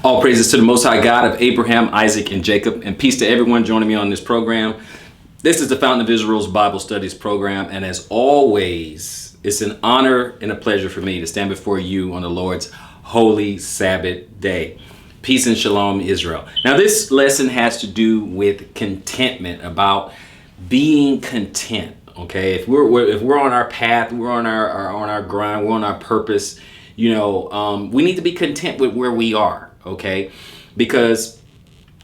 All praises to the Most High God of Abraham, Isaac, and Jacob, and peace to everyone joining me on this program. This is the Fountain of Israel's Bible Studies program, and as always, it's an honor and a pleasure for me to stand before you on the Lord's holy Sabbath day. Peace and shalom, Israel. Now, this lesson has to do with contentment, about being content. Okay, if we're on our path, we're on our grind, we're on our purpose. We need to be content with where we are. Okay, because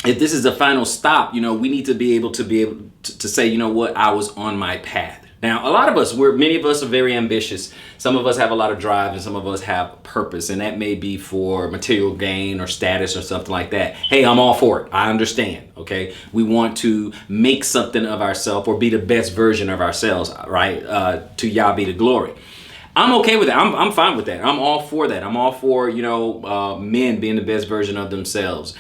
if this is the final stop, we need to be able to say, you know what, I was on my path. Now, a lot of us, many of us are very ambitious. Some of us have a lot of drive, and some of us have purpose, and that may be for material gain or status or something like that. Hey, I'm all for it. I understand. Okay, we want to make something of ourselves or be the best version of ourselves, right? To Yah be the glory. I'm okay with that. I'm fine with that. I'm all for that. I'm all for, men being the best version of themselves,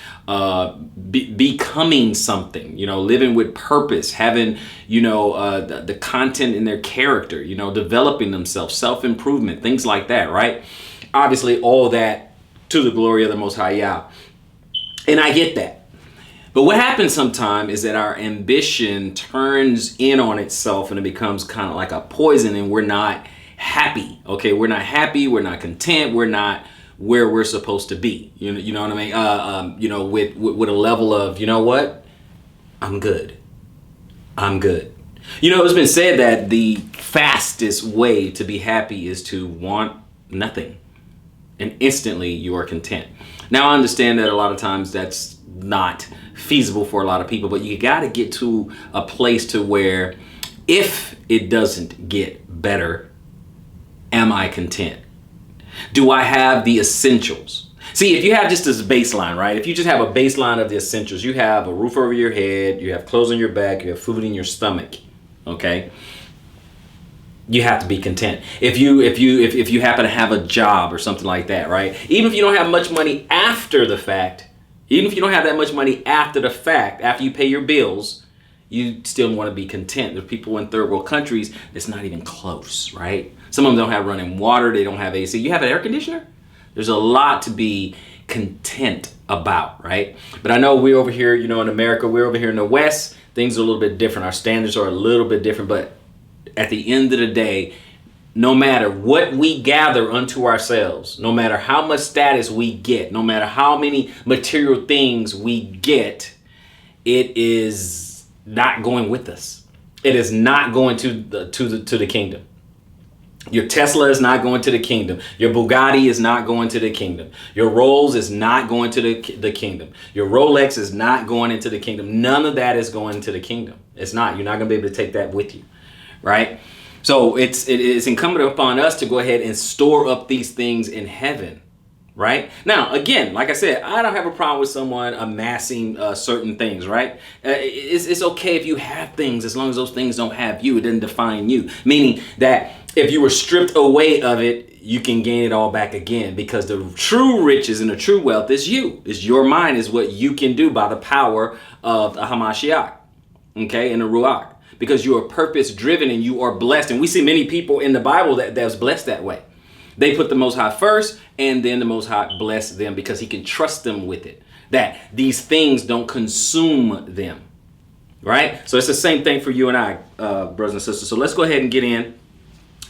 becoming something, living with purpose, having, the content in their character, developing themselves, self-improvement, things like that, right? Obviously, all that to the glory of the Most High Yah. And I get that. But what happens sometimes is that our ambition turns in on itself and it becomes kind of like a poison, and we're not happy. Okay, we're not happy, we're not content, we're not where we're supposed to be. You know what I mean? With a level of, you know what? I'm good. It's been said that the fastest way to be happy is to want nothing, and instantly you are content. Now, I understand that a lot of times that's not feasible for a lot of people, but you got to get to a place to where if it doesn't get better, am I content? Do I have the essentials? See, if you have just this baseline, right? If you just have a baseline of the essentials, you have a roof over your head, you have clothes on your back, you have food in your stomach, okay? You have to be content. If you happen to have a job or something like that, right? Even if you don't have much money after the fact, even if you don't have that much money after the fact, after you pay your bills, you still want to be content. There's people in third world countries that's not even close, right? Some of them don't have running water. They don't have AC. You have an air conditioner? There's a lot to be content about, right? But I know we're over here, in America, we're over here in the West. Things are a little bit different. Our standards are a little bit different. But at the end of the day, no matter what we gather unto ourselves, no matter how much status we get, no matter how many material things we get, it is not going with us. It is not going to the kingdom. Your Tesla is not going to the kingdom. Your Bugatti is not going to the kingdom. Your Rolls is not going to the kingdom. Your Rolex is not going into the kingdom. None of that is going to the kingdom. It's not. You're not going to be able to take that with you, right? So it is incumbent upon us to go ahead and store up these things in heaven, right? Now, again, like I said, I don't have a problem with someone amassing certain things, right? It's okay if you have things, as long as those things don't have you. It doesn't define you. Meaning that if you were stripped away of it, you can gain it all back again, because the true riches and the true wealth is you. Is your mind, is what you can do by the power of the Hamashiach, okay, and the Ruach, because you are purpose driven and you are blessed. And we see many people in the Bible that's blessed that way. They put the Most High first, and then the Most High bless them because he can trust them with it, that these things don't consume them, right? So it's the same thing for you and I, brothers and sisters. So let's go ahead and get in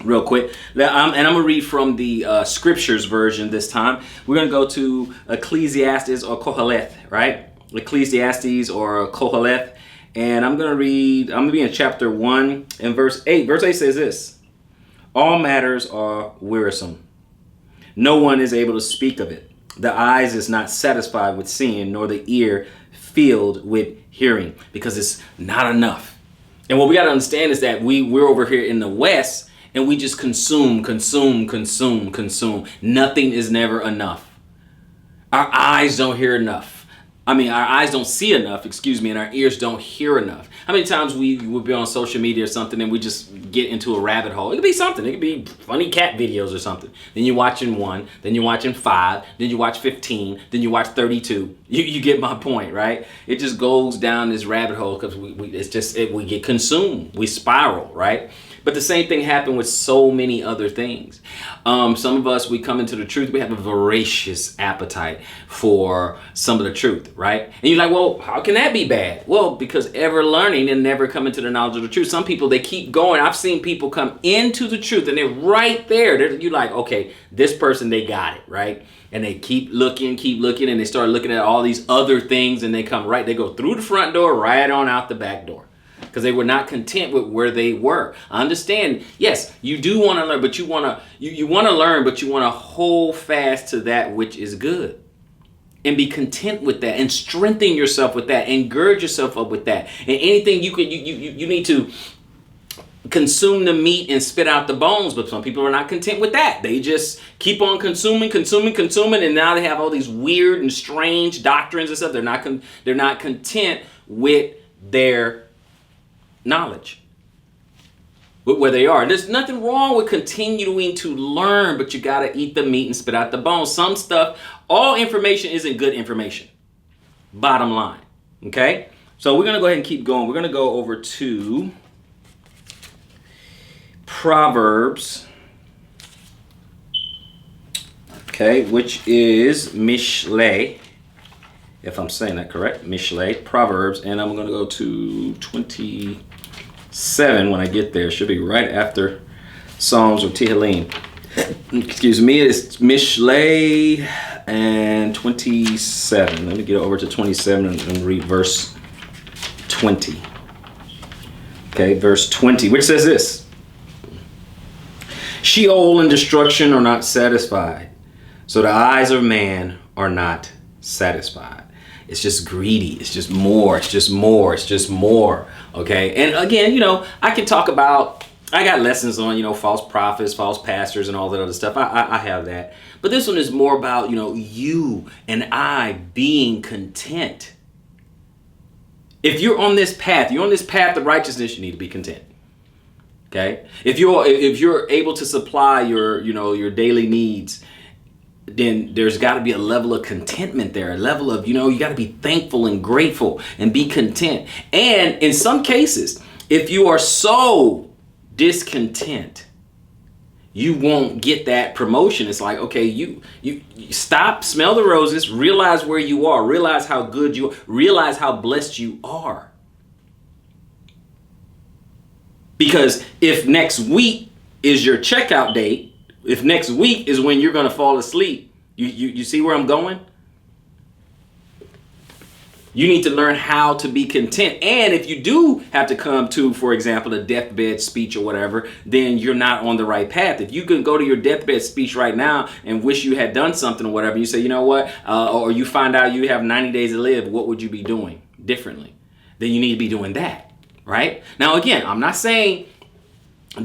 real quick. And I'm going to read from the scriptures version this time. We're going to go to Ecclesiastes or Koheleth, right? Ecclesiastes or Koheleth. And I'm going to be in chapter 1 and verse 8. Verse 8 says this: all matters are wearisome. No one is able to speak of it. The eyes is not satisfied with seeing, nor the ear filled with hearing, because it's not enough. And what we got to understand is that we're over here in the West, and we just consume. Nothing is never enough. Our eyes don't hear enough. Our eyes don't see enough, and our ears don't hear enough. How many times we would be on social media or something and we just get into a rabbit hole? It could be something. It could be funny cat videos or something. Then you're watching 1, then you're watching 5, then you watch 15, then you watch 32. You get my point, right? It just goes down this rabbit hole because we get consumed. We spiral, right? But the same thing happened with so many other things. Some of us, we come into the truth, we have a voracious appetite for some of the truth, right? And you're like, well, how can that be bad? Well, because ever learning and never coming to the knowledge of the truth. Some people, they keep going. I've seen people come into the truth and they're right there. You're like, okay, this person, they got it, right? And they keep looking, and they start looking at all these other things, and they go through the front door, right on out the back door. Because they were not content with where they were. I understand, yes, you do want to learn, but you want to learn, but you want to hold fast to that which is good. And be content with that, and strengthen yourself with that, and gird yourself up with that. And anything you need to consume the meat and spit out the bones, but some people are not content with that. They just keep on consuming, and now they have all these weird and strange doctrines and stuff. They're not content with their knowledge, with where they are. There's nothing wrong with continuing to learn, but you got to eat the meat and spit out the bones. Some stuff, all information isn't good information. Bottom line. Okay? So we're going to go ahead and keep going. We're going to go over to Proverbs, okay, which is Mishle, if I'm saying that correct, Mishle, Proverbs, and I'm going to go to 27 when I get there. It should be right after Psalms or Tehillim. Excuse me, it's Mishle and 27. Let me get over to 27 and read verse 20. Okay, verse 20, which says this: Sheol and destruction are not satisfied, so the eyes of man are not satisfied. It's just greedy. It's just more. It's just more. It's just more. Okay. And again, I can talk about, I got lessons on, false prophets, false pastors, and all that other stuff. I have that. But this one is more about, you and I being content. If you're on this path, of righteousness, you need to be content. Okay. If you're able to supply your daily needs, then there's got to be a level of contentment there, a level of, you got to be thankful and grateful and be content. And in some cases, if you are so discontent, you won't get that promotion. It's like, okay, you stop, smell the roses, realize where you are, realize how good you are, realize how blessed you are. Because if next week is your checkout date, if next week is when you're going to fall asleep, you see where I'm going? You need to learn how to be content. And if you do have to come to, for example, a deathbed speech or whatever, then you're not on the right path. If you can go to your deathbed speech right now and wish you had done something or whatever, you say, you know what, or you find out you have 90 days to live, what would you be doing differently? Then you need to be doing that, right? Now, again, I'm not saying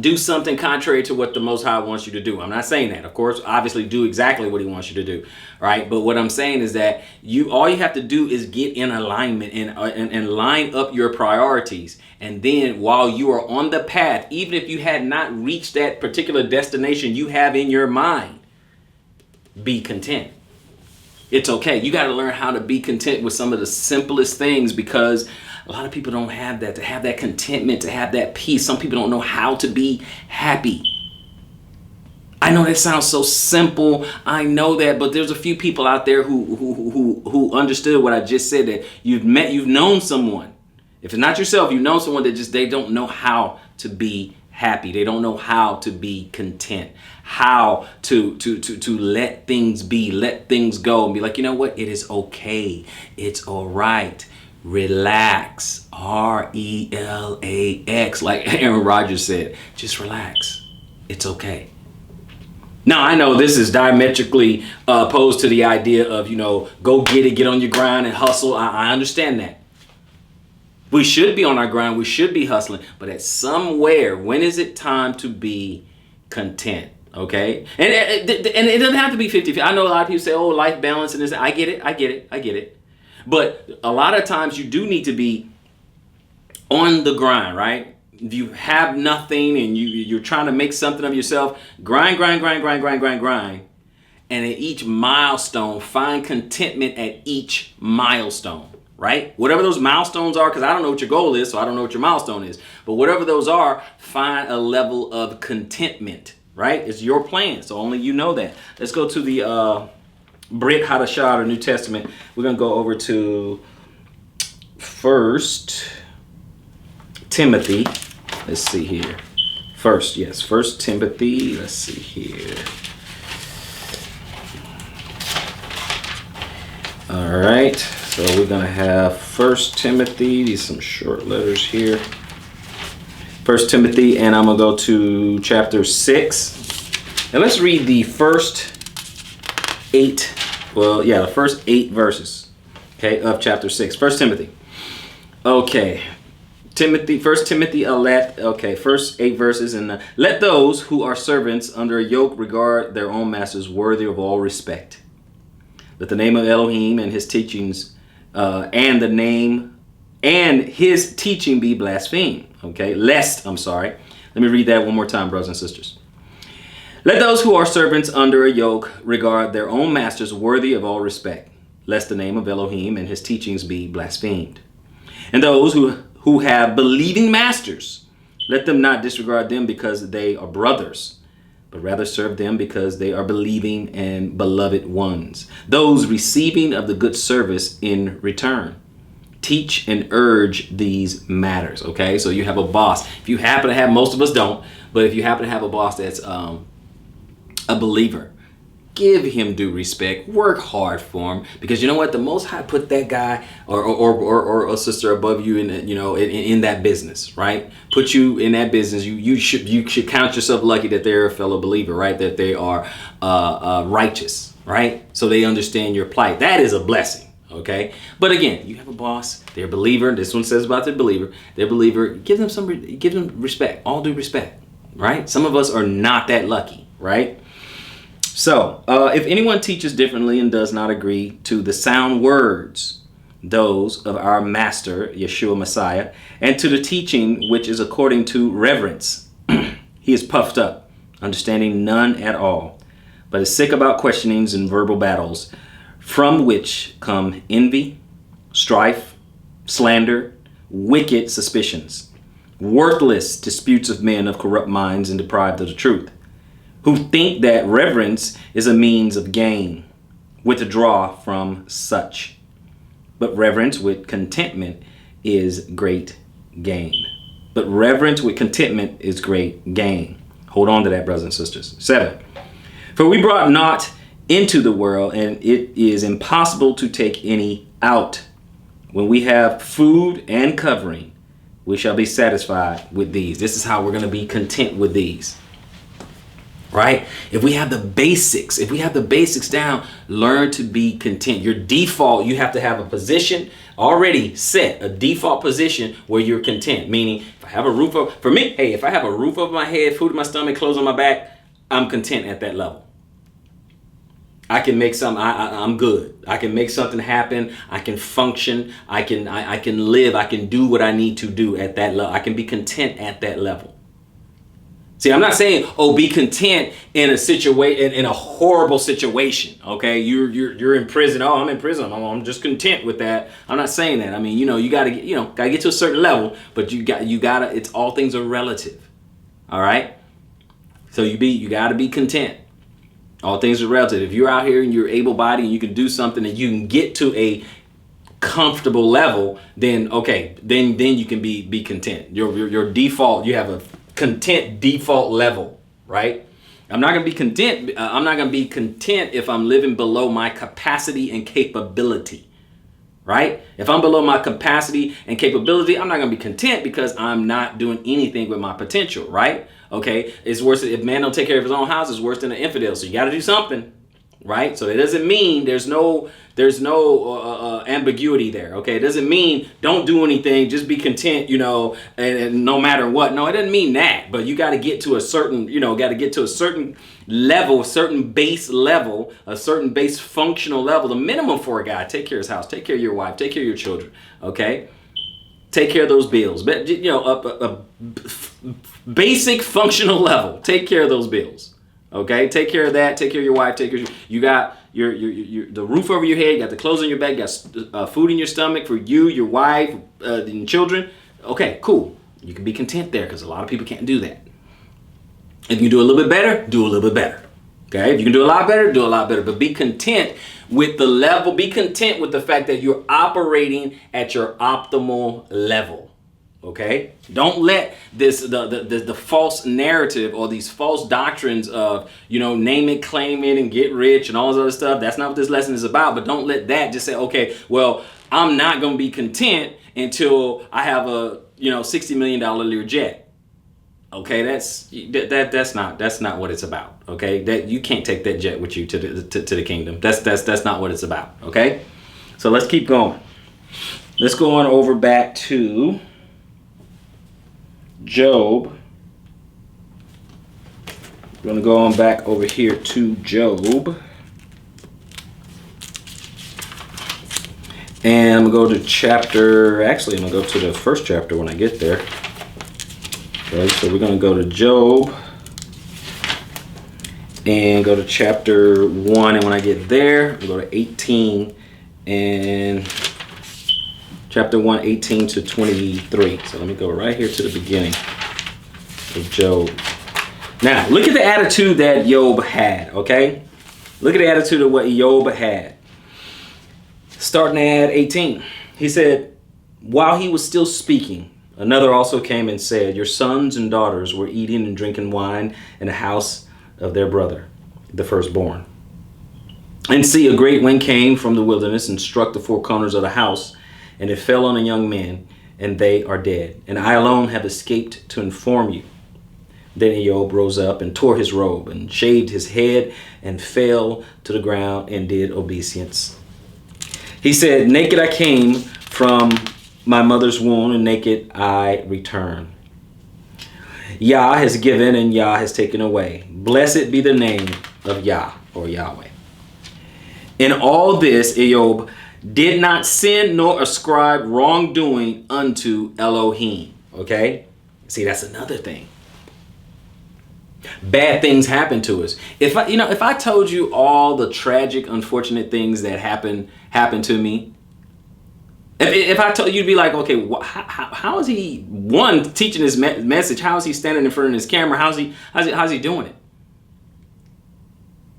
do something contrary to what the Most High wants you to do. I'm not saying that. Of course, obviously do exactly what he wants you to do, right? But what I'm saying is that all you have to do is get in alignment and line up your priorities. And then while you are on the path, even if you had not reached that particular destination you have in your mind, be content. It's okay. You got to learn how to be content with some of the simplest things, because a lot of people don't have that, to have that contentment, to have that peace. Some people don't know how to be happy. I know that sounds so simple. I know that, but there's a few people out there who understood what I just said, that you've known someone. If it's not yourself, you've known someone that they don't know how to be happy. They don't know how to be content, how to let things be, let things go, and be like, you know what? It is okay. It's all right. Relax. RELAX. Like Aaron Rodgers said, just relax. It's okay. Now, I know this is diametrically opposed to the idea of, go get it, get on your grind and hustle. I understand that. We should be on our grind. We should be hustling. But at somewhere, when is it time to be content? Okay? And it doesn't have to be 50-50. I know a lot of people say, oh, life balance and this. I get it. But a lot of times you do need to be on the grind, right? If you have nothing and you're trying to make something of yourself, grind. And at each milestone, find contentment at each milestone. right? Whatever those milestones are, because I don't know what your goal is, so I don't know what your milestone is. But whatever those are, find a level of contentment, right? It's your plan, so only you know that. Let's go to the Brit Hadashah, or New Testament. We're going to go over to 1 Timothy. Let's see here. First Timothy. Let's see here. All right. So we're going to have 1 Timothy. These some short letters here. 1 Timothy, and I'm going to go to chapter 6. And let's read the first 8. The first 8 verses, okay, of chapter 6. 1 Timothy. Okay. 1 Timothy 11, first 8 verses. And let those who are servants under a yoke regard their own masters worthy of all respect. Let the name of Elohim and his teachings and his teaching be blasphemed. Okay, let me read that one more time, brothers and sisters. Let those who are servants under a yoke regard their own masters worthy of all respect, lest the name of Elohim and his teachings be blasphemed. And those who have believing masters, let them not disregard them because they are brothers, but rather serve them because they are believing and beloved ones, those receiving of the good service in return. Teach and urge these matters. Okay, so you have a boss. If you happen to have, most of us don't, but if you happen to have a boss that's a believer, give him due respect. Work hard for him, because you know what? The Most High put that guy or a sister above you in that business, right? Put you in that business. You should count yourself lucky that they're a fellow believer, right? That they are righteous, right? So they understand your plight. That is a blessing. Okay, but again, you have a boss. They're a believer. This one says about their believer. They're a believer. Give them respect. All due respect, right? Some of us are not that lucky, right? So, if anyone teaches differently and does not agree to the sound words, those of our Master, Yeshua Messiah, and to the teaching which is according to reverence, he is puffed up, understanding none at all, but is sick about questionings and verbal battles, from which come envy, strife, slander, wicked suspicions, worthless disputes of men of corrupt minds and deprived of the truth, who think that reverence is a means of gain, withdraw from such. But reverence with contentment is great gain. Hold on to that, brothers and sisters. 7. For we brought naught into the world, and it is impossible to take any out. When we have food and covering, we shall be satisfied with these. This is how we're going to be content with these. Right? If we have the basics down, learn to be content. Your default, you have to have a position already set, a default position where you're content. Meaning, if I have a roof over my head, food in my stomach, clothes on my back, I'm content at that level. I can make I'm good. I can make something happen. I can function. I can live. I can do what I need to do at that level. I can be content at that level. See, I'm not saying, be content in a horrible situation. Okay, you're in prison. Oh, I'm in prison. I'm just content with that. I'm not saying that. I mean, you gotta get to a certain level, but you gotta. It's all things are relative. All right. So you gotta be content. All things are relative. If you're out here and you're able-bodied and you can do something and you can get to a comfortable level, then you can be content. Your default, you have a content default level, right? I'm not going to be content. I'm not going to be content if I'm living below my capacity and capability, right? If I'm below my capacity and capability, I'm not going to be content because I'm not doing anything with my potential, right? Okay, it's worse if man don't take care of his own house. It's worse than an infidel. So you got to do something, right? So it doesn't mean there's no ambiguity there. Okay, it doesn't mean don't do anything, just be content, and no matter what. No, it doesn't mean that. But you got to get to a certain, level, a certain base level, a certain base functional level. The minimum for a guy: take care of his house, take care of your wife, take care of your children. Okay. Take care of those bills, but a basic functional level. Take care of those bills, okay? Take care of that. Take care of your wife. Take care of you got the roof over your head, you got the clothes on your back, you got food in your stomach for you, your wife, and children. Okay, cool. You can be content there because a lot of people can't do that. If you do a little bit better, do a little bit better. Okay, if you can do a lot better, do a lot better. But be content with the level. Be content with the fact that you're operating at your optimal level. Okay, don't let the false narrative or these false doctrines of, name it, claim it, and get rich and all this other stuff. That's not what this lesson is about. But don't let that just say, okay, well, I'm not going to be content until I have a $60 million Learjet. Okay, that's not what it's about. Okay, that you can't take that jet with you to the kingdom. That's not what it's about. Okay, so let's keep going. Let's go on over back to Job. We're going to go on back over here to Job. And I'm going to go to chapter, actually I'm going to go to the first chapter when I get there. Okay, so we're going to go to Job and go to chapter 1. And when I get there, we'll go to 18 and chapter 1, 18 to 23. So let me go right here to the beginning of Job. Now, look at the attitude that Job had, okay? Look at the attitude of what Job had. Starting at 18, he said, while he was still speaking, another also came and said, your sons and daughters were eating and drinking wine in the house of their brother, the firstborn. And see, a great wind came from the wilderness and struck the four corners of the house, and it fell on the young men, and they are dead. And I alone have escaped to inform you. Then Job rose up and tore his robe and shaved his head and fell to the ground and did obeisance. He said, naked I came from my mother's womb, and naked I return. Yah has given and Yah has taken away. Blessed be the name of Yah, or Yahweh. In all this, Job did not sin nor ascribe wrongdoing unto Elohim. Okay? See, that's another thing. Bad things happen to us. If I told you all the tragic, unfortunate things that happen to me, if I told you, you'd be like, okay, how is he, one, teaching his message? How is he standing in front of his camera? How's he doing it?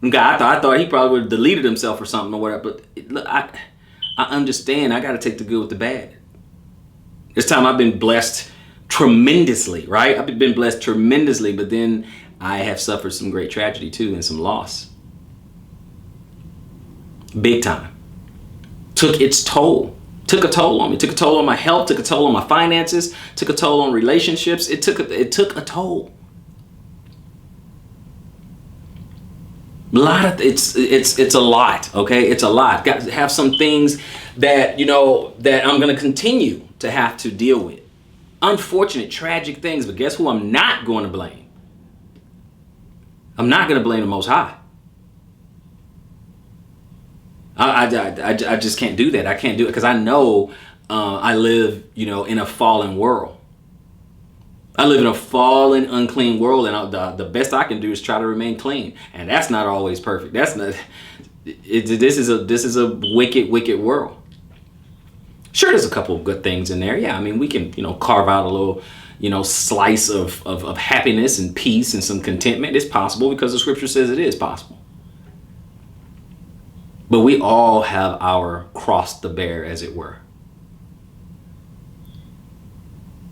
God, I thought he probably would have deleted himself or something or whatever. But look, I understand. I got to take the good with the bad. This time I've been blessed tremendously, right? I've been blessed tremendously, but then I have suffered some great tragedy too and some loss. Big time. Took its toll. Took a toll on me. Took a toll on my health. Took a toll on my finances. Took a toll on relationships. It took a toll. It's a lot. Okay, it's a lot. Got to have some things that that I'm going to continue to have to deal with. Unfortunate, tragic things. But guess who I'm not going to blame? I'm not going to blame the Most High. I just can't do that. I can't do it because I know I live, in a fallen world. I live in a fallen, unclean world, and the best I can do is try to remain clean, and that's not always perfect. That's not. This is a wicked, wicked world. Sure, there's a couple of good things in there. Yeah, I mean, we can carve out a little slice of happiness and peace and some contentment. It's possible because the scripture says it is possible. But we all have our cross to bear, as it were.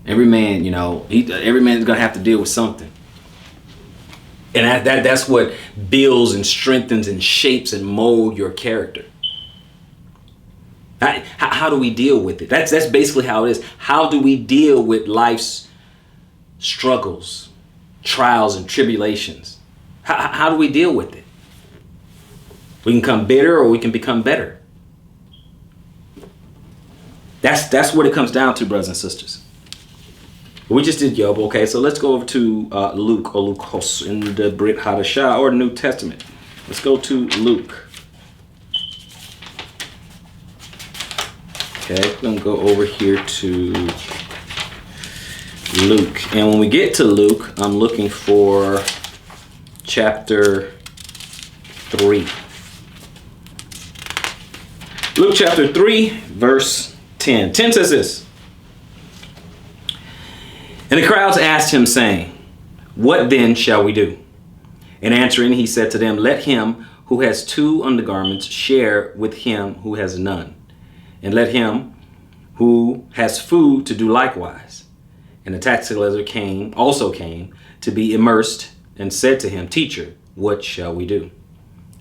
Every man, every man's gonna have to deal with something, and that's what builds and strengthens and shapes and molds your character. How do we deal with it? That's basically how it is. How do we deal with life's struggles, trials, and tribulations? How do we deal with it? We can become bitter, or we can become better. That's what it comes down to, brothers and sisters. We just did Job, okay? So let's go over to Luke, or Lukos, in the Brit Hadashah, or the New Testament. Let's go to Luke. Okay, we're going to go over here to Luke. And when we get to Luke, I'm looking for chapter 3. Luke chapter 3, verse 10. 10 says this. And the crowds asked him, saying, what then shall we do? And answering, he said to them, let him who has 2 undergarments share with him who has none. And let him who has food to do likewise. And the tax collector also came to be immersed, and said to him, Teacher, what shall we do?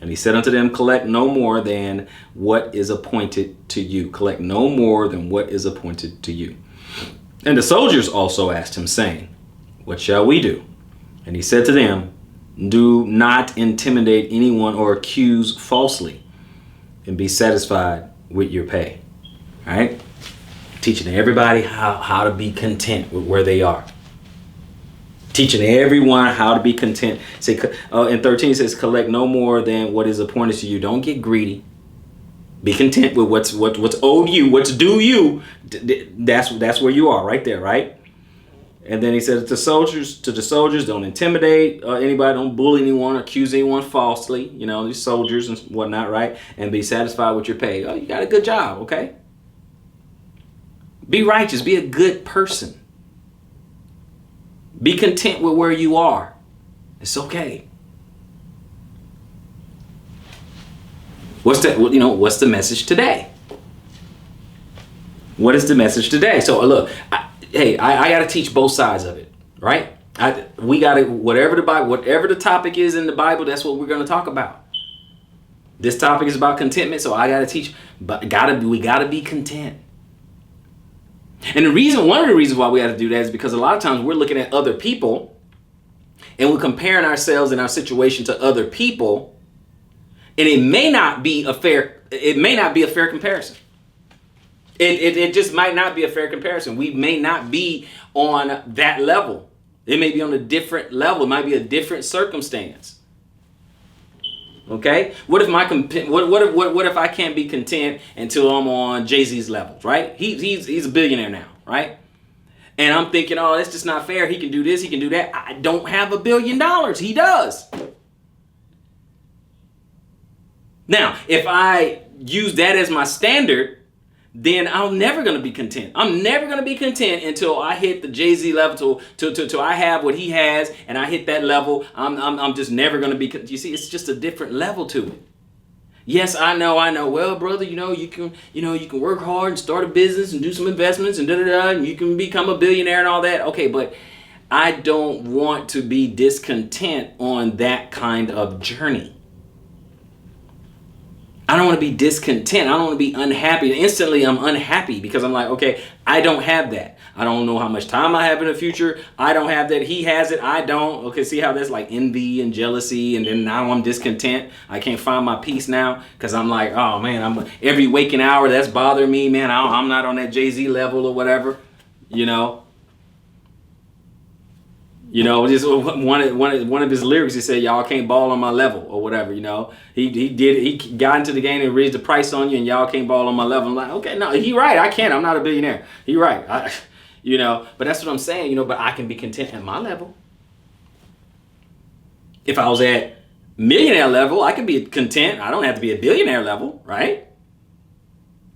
And he said unto them, collect no more than what is appointed to you. Collect no more than what is appointed to you. And the soldiers also asked him, saying, what shall we do? And he said to them, do not intimidate anyone or accuse falsely, and be satisfied with your pay. All right? Teaching everybody how to be content with where they are. Teaching everyone how to be content. Say, in 13 it says, collect no more than what is appointed to you. Don't get greedy. Be content with what's owed you, what's due you. That's where you are, right there, right? And then he said to the soldiers, don't intimidate anybody, don't bully anyone, accuse anyone falsely. You know, these soldiers and whatnot, right? And be satisfied with your pay. Oh, you got a good job, okay? Be righteous. Be a good person. Be content with where you are. It's okay. What's the message today? What is the message today? So look, I got to teach both sides of it, right? We got to, whatever the topic is in the Bible, that's what we're going to talk about. This topic is about contentment, so I got to teach, but we got to be content. And one of the reasons why we have to do that is because a lot of times we're looking at other people and we're comparing ourselves and our situation to other people, and it may not be a fair comparison. It just might not be a fair comparison. We may not be on that level. It may be on a different level. It might be a different circumstance. Okay, what if I can't be content until I'm on Jay-Z's levels, right? He's a billionaire now, right? And I'm thinking, oh, that's just not fair. He can do this, he can do that. I don't have $1 billion. He does. Now, if I use that as my standard, then I'm never going to be content. I'm never going to be content until I hit the Jay-Z level, till I have what he has, and I hit that level. I'm just never going to be. You see, it's just a different level to it. Yes, I know. Well, brother, you can work hard and start a business and do some investments and and you can become a billionaire and all that. Okay, but I don't want to be discontent on that kind of journey. I don't want to be discontent. I don't want to be unhappy. And instantly I'm unhappy because I'm like, okay, I don't have that. I don't know how much time I have in the future. I don't have that. He has it. I don't. Okay, see how that's like envy and jealousy. And then now I'm discontent. I can't find my peace now because I'm like, oh man, every waking hour that's bothering me, man. I'm not on that Jay-Z level or whatever, just one of his lyrics, he said, y'all can't ball on my level or whatever, He got into the game and raised the price on you and y'all can't ball on my level. I'm like, okay, no, he right. I can't. I'm not a billionaire. He right. But that's what I'm saying, but I can be content at my level. If I was at millionaire level, I could be content. I don't have to be a billionaire level, right?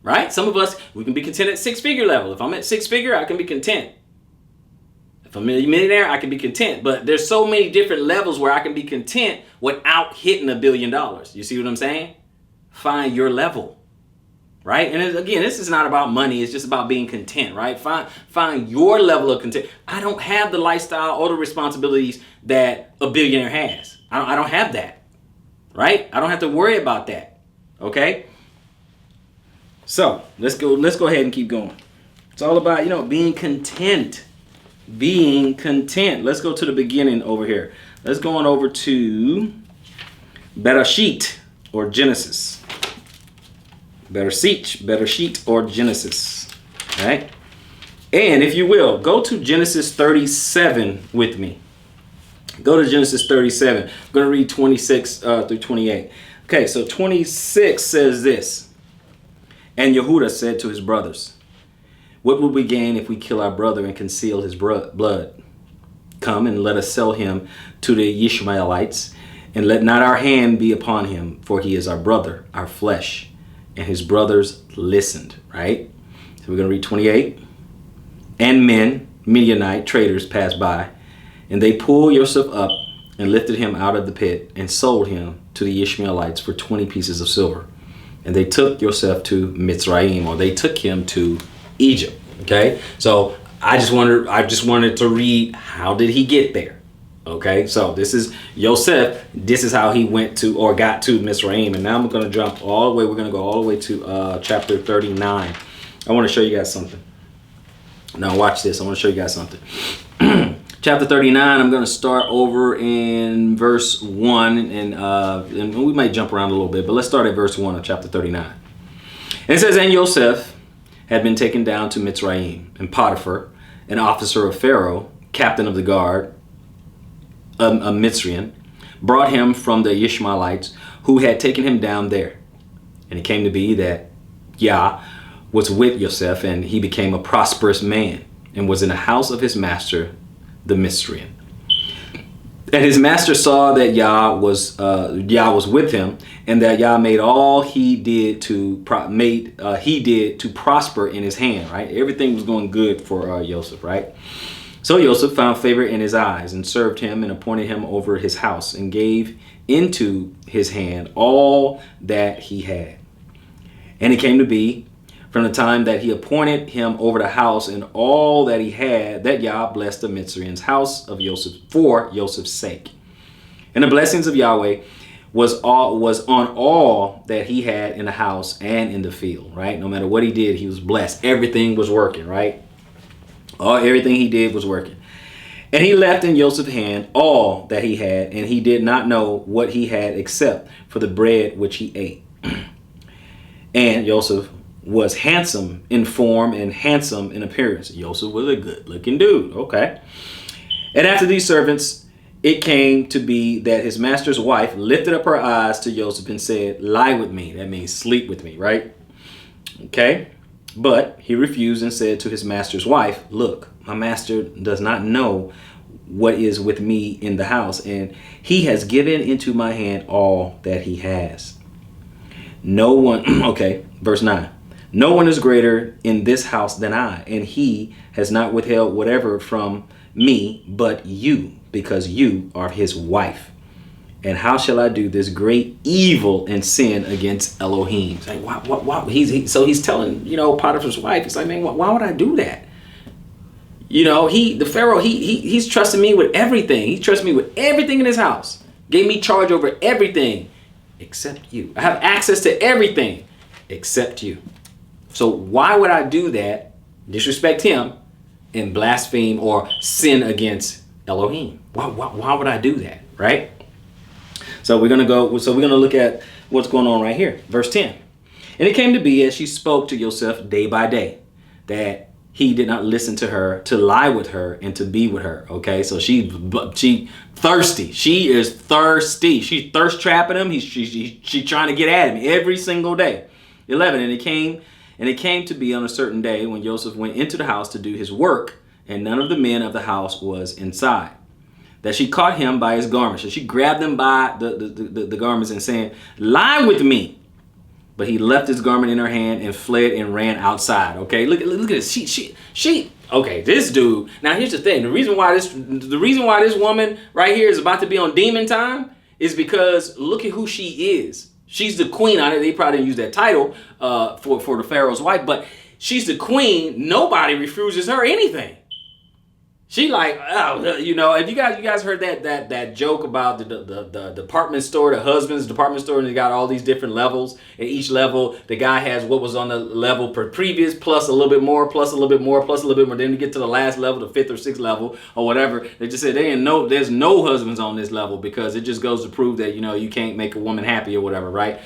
Right? Some of us, we can be content at 6-figure level. If I'm at 6-figure, I can be content. If I'm a millionaire, I can be content. But there's so many different levels where I can be content without hitting $1 billion. You see what I'm saying? Find your level, right? And again, this is not about money. It's just about being content, right? Find your level of content. I don't have the lifestyle or the responsibilities that a billionaire has. I don't have that, right? I don't have to worry about that, okay? So let's go ahead and keep going. It's all about, being content. Being content. Let's go to the beginning over here. Let's go on over to Bereshit or Genesis. Bereshit or Genesis. All right. And if you will, go to Genesis 37 with me. Go to Genesis 37. I'm going to read 26 through 28. Okay, so 26 says this. And Yehudah said to his brothers, what would we gain if we kill our brother and conceal his blood? Come and let us sell him to the Ishmaelites, and let not our hand be upon him, for he is our brother, our flesh. and his brothers listened, right? So we're going to read 28. And men, Midianite traders, passed by, and they pulled Joseph up and lifted him out of the pit and sold him to the Ishmaelites for 20 pieces of silver. And they took Joseph to Mitzrayim, or they took him to Egypt. Okay, so I just wanted to read, how did he get there? Okay, so this is Joseph. This is how he went to, or got to, Mitzrayim. And now I'm going to jump all the way. We're going to go all the way to chapter 39. I want to show you guys something. Now watch this. I want to show you guys something. Chapter 39, I'm going to start over in verse 1, and we might jump around a little bit, but let's start at verse 1 of chapter 39. And it says, and Joseph had been taken down to Mitzrayim, and Potiphar, an officer of Pharaoh, captain of the guard, a Mitzrian, brought him from the Ishmaelites who had taken him down there. And it came to be that Yah was with Joseph, and he became a prosperous man, and was in the house of his master, the Mitzrian. And his master saw that Yah was with him, and that Yah made all he did to prosper in his hand. Right, everything was going good for Joseph. Right, so Joseph found favor in his eyes, and served him, and appointed him over his house, and gave into his hand all that he had. And it came to be, from the time that he appointed him over the house and all that he had, that Yah blessed the Mitzrian's house of Joseph for Joseph's sake. And the blessings of Yahweh was on all that he had in the house and in the field, right? No matter what he did, he was blessed. Everything was working, right? Everything he did was working. And he left in Joseph's hand all that he had, and he did not know what he had except for the bread which he ate. And Joseph was handsome in form and handsome in appearance. Joseph was a good-looking dude. Okay. And after these servants, it came to be that his master's wife lifted up her eyes to Joseph and said, lie with me. That means sleep with me, right? Okay. But he refused and said to his master's wife, look, my master does not know what is with me in the house, and he has given into my hand all that he has. No one, okay, verse 9. No one is greater in this house than I, and he has not withheld whatever from me but you, because you are his wife. And how shall I do this great evil and sin against Elohim? It's like, why? So he's telling, Potiphar's wife, he's like, man, why would I do that? The Pharaoh, he's trusting me with everything. He trusts me with everything in his house. Gave me charge over everything except you. I have access to everything except you. So why would I do that, disrespect him, and blaspheme or sin against Elohim? Why would I do that, right? So we're gonna look at what's going on right here, verse 10. And it came to be, as she spoke to Joseph day by day, that he did not listen to her, to lie with her, and to be with her. Okay, so she thirsty. She is thirsty. She's thirst trapping him. She trying to get at him every single day. 11. And it came to be on a certain day when Joseph went into the house to do his work, and none of the men of the house was inside, that she caught him by his garments. So she grabbed him by the garments and saying, lie with me. But he left his garment in her hand and fled and ran outside. Okay, look at this. She. Okay, this dude. Now here's the thing. The reason why this woman right here is about to be on demon time is because look at who she is. She's the queen. I know they probably didn't use that title for the Pharaoh's wife, but she's the queen. Nobody refuses her anything. She like, if you guys heard that joke about the department store, the husband's department store, and they got all these different levels. And each level, the guy has what was on the level previous, plus a little bit more, plus a little bit more, plus a little bit more. Then you get to the last level, the 5th or 6th level or whatever. They just said there's no husbands on this level because it just goes to prove that you can't make a woman happy or whatever, right?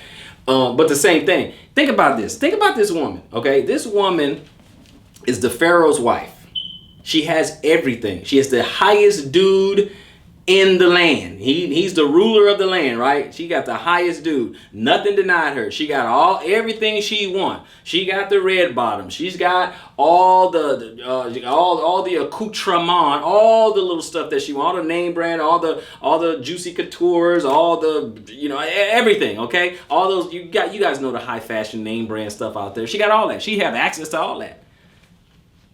But the same thing. Think about this. Think about this woman. Okay, this woman is the Pharaoh's wife. She has everything. She has the highest dude in the land. He's the ruler of the land, right? She got the highest dude. Nothing denied her. She got everything she want. She got the red bottom. She's got all the accoutrement, all the little stuff that she want, all the name brand, all the juicy coutures, all the everything. Okay, all those you guys know the high fashion name brand stuff out there. She got all that. She had access to all that.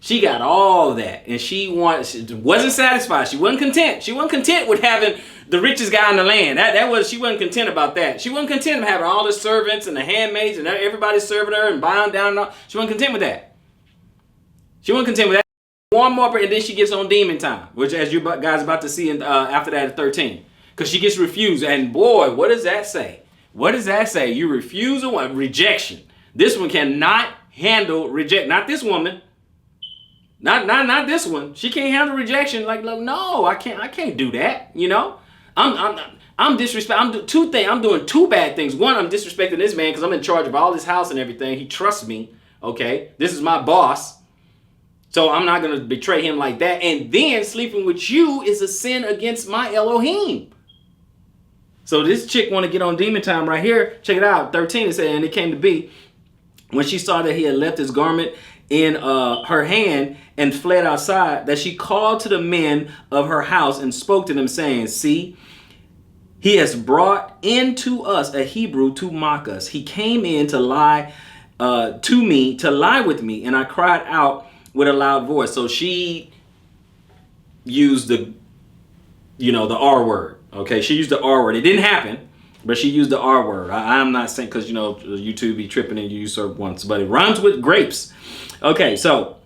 She got all that, and she wasn't satisfied. She wasn't content. She wasn't content with having the richest guy in the land. She wasn't content about that. She wasn't content with having all the servants and the handmaids and everybody serving her and bowing down. And all. She wasn't content with that. She wasn't content with that. One more, and then she gets on demon time, which, as you guys about to see after that at 13, because she gets refused. And boy, what does that say? What does that say? You refuse a one rejection. This one cannot handle reject. Not this woman. Not this one. She can't handle rejection. Like, no, I can't do that. I'm disrespect. I'm doing two bad things. One, I'm disrespecting this man because I'm in charge of all his house and everything. He trusts me. Okay, this is my boss, so I'm not gonna betray him like that. And then sleeping with you is a sin against my Elohim. So this chick want to get on demon time right here. Check it out. 13 it said, and it came to be when she saw that he had left his garment in her hand and fled outside, that she called to the men of her house and spoke to them, saying, see, he has brought into us a Hebrew to mock us. He came in to lie to lie with me, and I cried out with a loud voice. So she used the R word. Okay, she used the R word. It didn't happen, but she used the R word. I'm not saying, because YouTube be tripping and you use her once, but it rhymes with grapes. Okay, so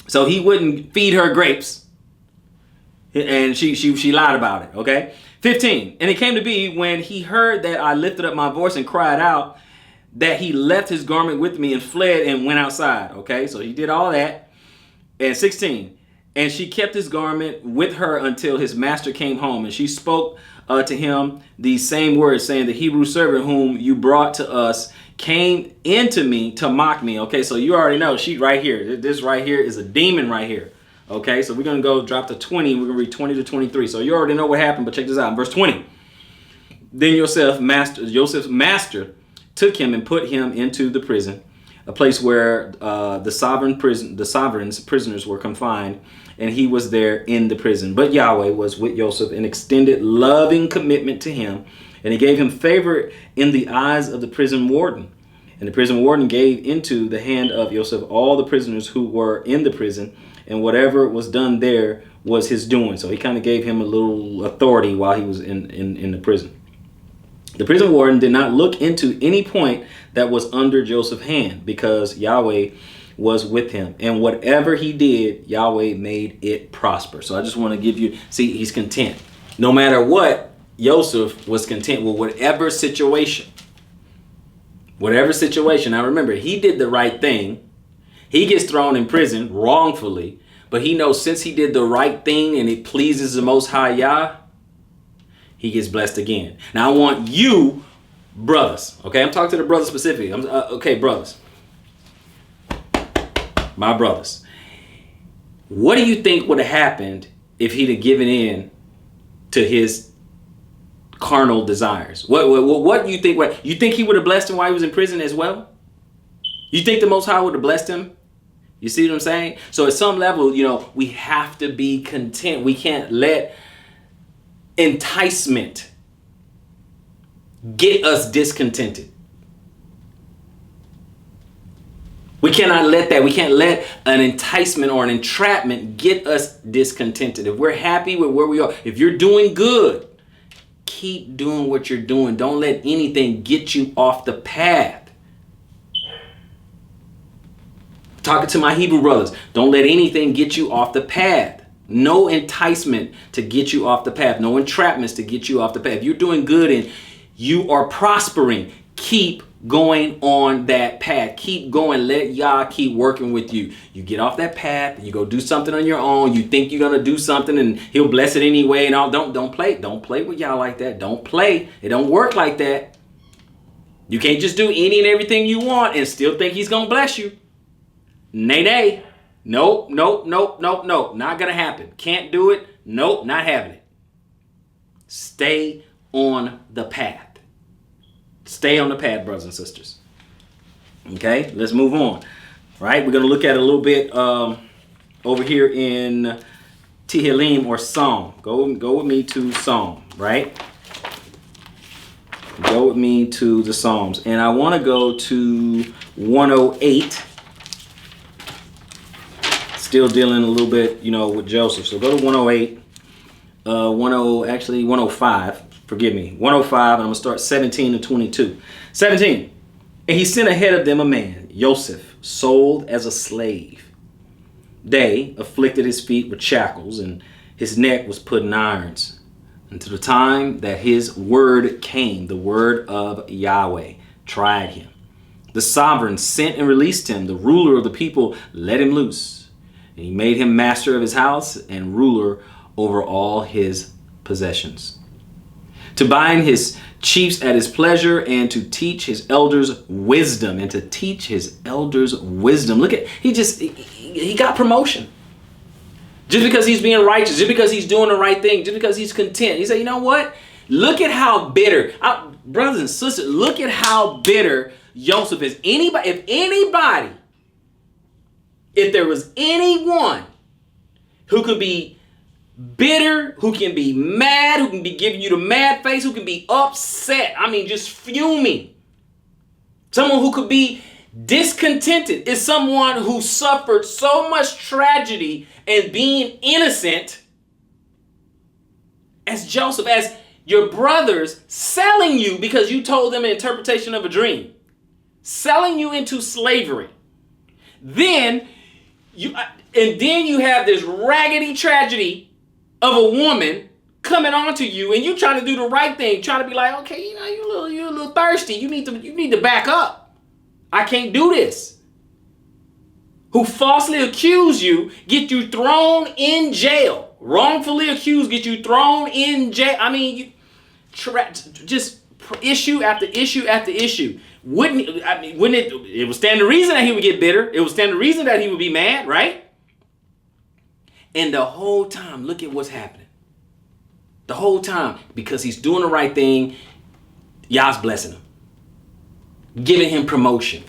he wouldn't feed her grapes, and she lied about it. Okay, 15. And it came to be when he heard that I lifted up my voice and cried out, that he left his garment with me and fled and went outside. Okay, so he did all that. And 16. And she kept his garment with her until his master came home, and she spoke to him these same words, saying, the Hebrew servant whom you brought to us came into me to mock me. Okay, so you already know she right here. This right here is a demon right here. Okay, so we're going to go drop to 20. We're going to read 20 to 23. So you already know what happened, but check this out. Verse 20. Then Joseph's master took him and put him into the prison, a place where the sovereign's prisoners were confined, and he was there in the prison. But Yahweh was with Joseph and extended loving commitment to him, and he gave him favor in the eyes of the prison warden. And the prison warden gave into the hand of Joseph all the prisoners who were in the prison, and whatever was done there was his doing. So he kind of gave him a little authority while he was in the prison. The prison warden did not look into any point that was under Joseph's hand, because Yahweh was with him. And whatever he did, Yahweh made it prosper. So I just want to give you, see, he's content. No matter what, Joseph was content with whatever situation. Whatever situation. Now remember, he did the right thing. He gets thrown in prison wrongfully, but he knows since he did the right thing and it pleases the Most High Yah, he gets blessed again. Now I want you, brothers, okay? I'm talking to the brothers specifically. Okay, brothers. My brothers. What do you think would have happened if he'd have given in to his carnal desires? What do you think? What you think he would have blessed him while he was in prison as well? You think the Most High would have blessed him? You see what I'm saying? So at some level, we have to be content. We can't let enticement get us discontented. We cannot let that. We can't let an enticement or an entrapment get us discontented. If we're happy with where we are, if you're doing good, keep doing what you're doing. Don't let anything get you off the path. Talking to my Hebrew brothers, don't let anything get you off the path. No enticement to get you off the path. No entrapments to get you off the path. If you're doing good and you are prospering, keep going on that path. Keep going. Let Yah keep working with you. You get off that path, you go do something on your own. You think you're gonna do something and he'll bless it anyway and all. Don't play with Yah like that. Don't play. It don't work like that. You can't just do any and everything you want and still think he's gonna bless you. Nay. Nope. Not gonna happen. Can't do it. Nope, not having it. Stay on the path. Stay on the path, brothers and sisters. Okay, let's move on. Right, we're going to look at a little bit over here in Tehillim or Psalm. Go with me to Psalm, right? Go with me to the Psalms. And I want to go to 108. Still dealing a little bit, with Joseph. So go to 108. 105. Forgive me. 105, and I'm going to start 17 to 22. 17. And he sent ahead of them a man, Joseph, sold as a slave. They afflicted his feet with shackles, and his neck was put in irons. Until the time that his word came, the word of Yahweh tried him. The sovereign sent and released him. The ruler of the people let him loose. And he made him master of his house and ruler over all his possessions. To bind his chiefs at his pleasure and to teach his elders wisdom. Look at, he got promotion. Just because he's being righteous, just because he's doing the right thing, just because he's content. He said, you know what? Look at how bitter, brothers and sisters, look at how bitter Joseph is. If there was anyone who could be bitter, who can be mad, who can be giving you the mad face, who can be upset, just fuming, someone who could be discontented, is someone who suffered so much tragedy and being innocent as Joseph, as your brothers selling you because you told them an interpretation of a dream, selling you into slavery. Then you have this raggedy tragedy of a woman coming onto you, and you trying to do the right thing, trying to be like, okay, you're a little thirsty. You need to back up. I can't do this. Who falsely accuse you, get you thrown in jail. Wrongfully accused, get you thrown in jail. Just issue after issue after issue. It would stand to reason that he would get bitter. It would stand to reason that he would be mad, right? And the whole time, look at what's happening. The whole time, because he's doing the right thing, Yah's blessing him, giving him promotion,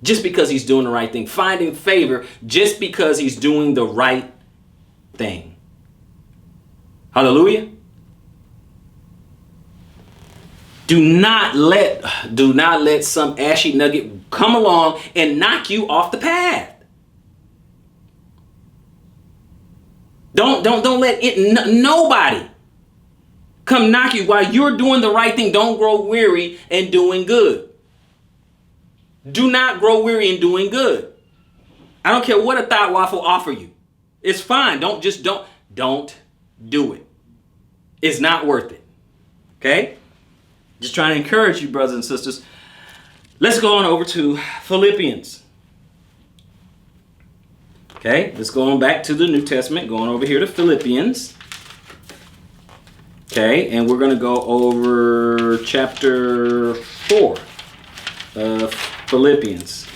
just because he's doing the right thing, finding favor just because he's doing the right thing. Hallelujah. Do not let some ashy nugget come along and knock you off the path. Don't let nobody come knock you while you're doing the right thing. Don't grow weary in doing good. Do not grow weary in doing good. I don't care what a thought waffle offer you. It's fine. Don't do it. It's not worth it. Okay? Just trying to encourage you, brothers and sisters. Let's go on over to Philippians. Okay, let's go on back to the New Testament, going over here to Philippians. Okay, and we're going to go over chapter 4 of Philippians.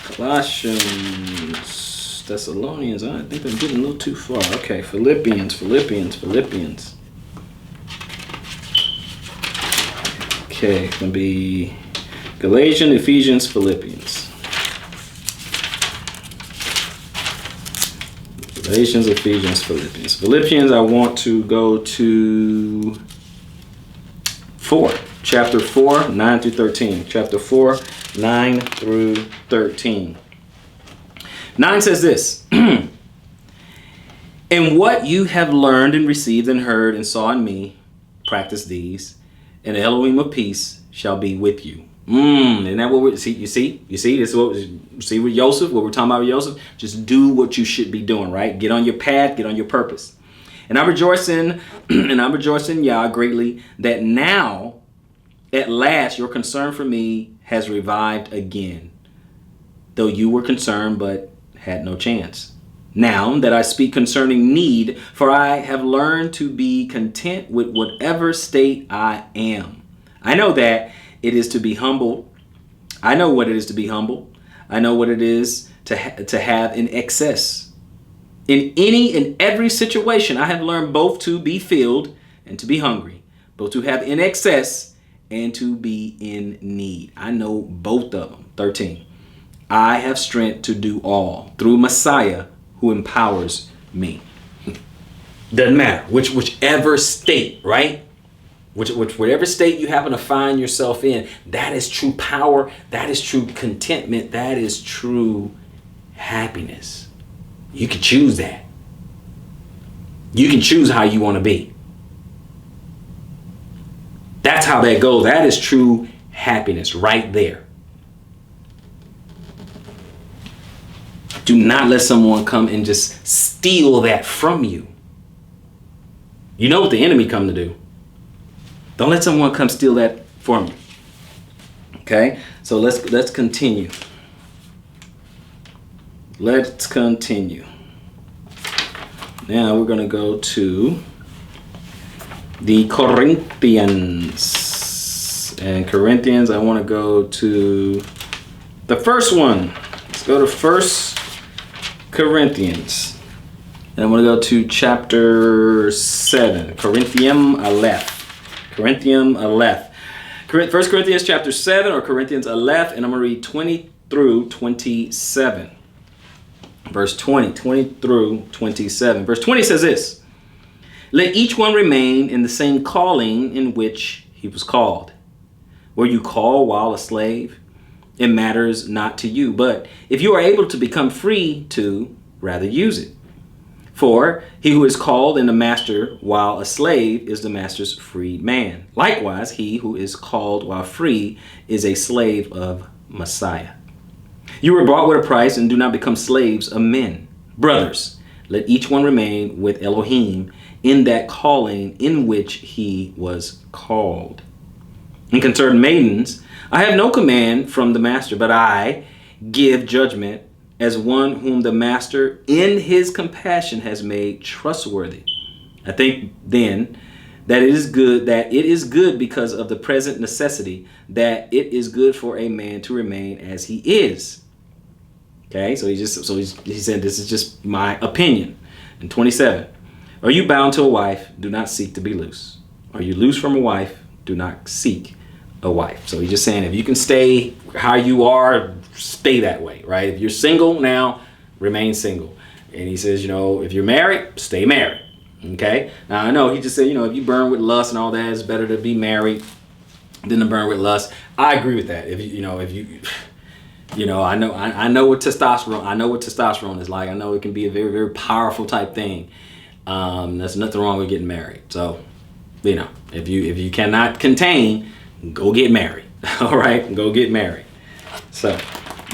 Colossians, Thessalonians, I think I'm getting a little too far. Okay, Philippians. Okay, it's going to be Galatians, Ephesians, Philippians. Galatians, Ephesians, Philippians. Philippians, I want to go to 4. Chapter 4, 9 through 13. Chapter 4, 9 through 13. 9 says this. And what you have learned and received and heard and saw in me, practice these, and the Elohim of peace shall be with you. Isn't that what we see? You see, this is what we see with Joseph. What we're talking about with Joseph. Just do what you should be doing, right? Get on your path. Get on your purpose. And I rejoice in, Yah greatly that now, at last, your concern for me has revived again, though you were concerned but had no chance. Now that I speak concerning need, for I have learned to be content with whatever state I am. I know that it is to be humble. I know what it is to be humble. I know what it is to have in excess. In any and every situation, I have learned both to be filled and to be hungry, both to have in excess and to be in need. I know both of them. 13. I have strength to do all through Messiah who empowers me. Doesn't matter whichever state, right? Whatever state you happen to find yourself in, that is true power. That is true contentment. That is true happiness. You can choose that. You can choose how you want to be. That's how that goes. That is true happiness right there. Do not let someone come and just steal that from you. You know what the enemy come to do. Don't let someone come steal that from you. Okay? So let's continue. Let's continue. Now we're going to go to the Corinthians. And Corinthians, I want to go to the first one. Let's go to 1 Corinthians. And I want to go to chapter 7. Corinthians 11. 1 Corinthians chapter 7 or Corinthians 11. And I'm going to read 20 through 27. Verse 20 through 27. Verse 20 says this. Let each one remain in the same calling in which he was called. Were you called while a slave? It matters not to you. But if you are able to become free to, rather use it. For he who is called in the master while a slave is the master's freed man. Likewise, he who is called while free is a slave of Messiah. You were bought with a price, and do not become slaves of men. Brothers, let each one remain with Elohim in that calling in which he was called. And concerning maidens, I have no command from the master, but I give judgment as one whom the master in his compassion has made trustworthy. I think then that it is good because of the present necessity, that it is good for a man to remain as he is. Okay, so he said this is just my opinion. And 27. Are you bound to a wife? Do not seek to be loose. Are you loose from a wife? Do not seek a wife. So he's just saying if you can stay how you are, stay that way, right? If you're single now, remain single. And he says, if you're married, stay married. Okay. Now I know he just said, if you burn with lust and all that, it's better to be married than to burn with lust. I agree with that. I know what testosterone is like. I know it can be a very, very powerful type thing. There's nothing wrong with getting married. So, if you cannot contain, go get married. All right, go get married. So,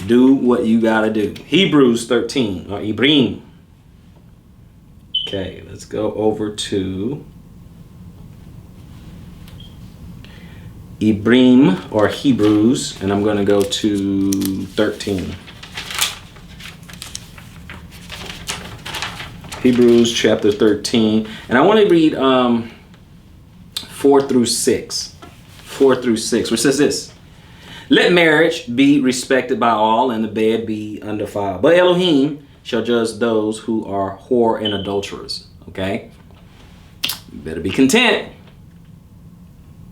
do what you gotta do. Hebrews 13 or Ibrim. Okay, let's go over to Ibrim or Hebrews, and I'm going to go to 13. Hebrews chapter 13, and I want to read 4 through 6. 4 through 6, which says this. Let marriage be respected by all, and the bed be undefiled. But Elohim shall judge those who are whore and adulterers. Okay? You better be content.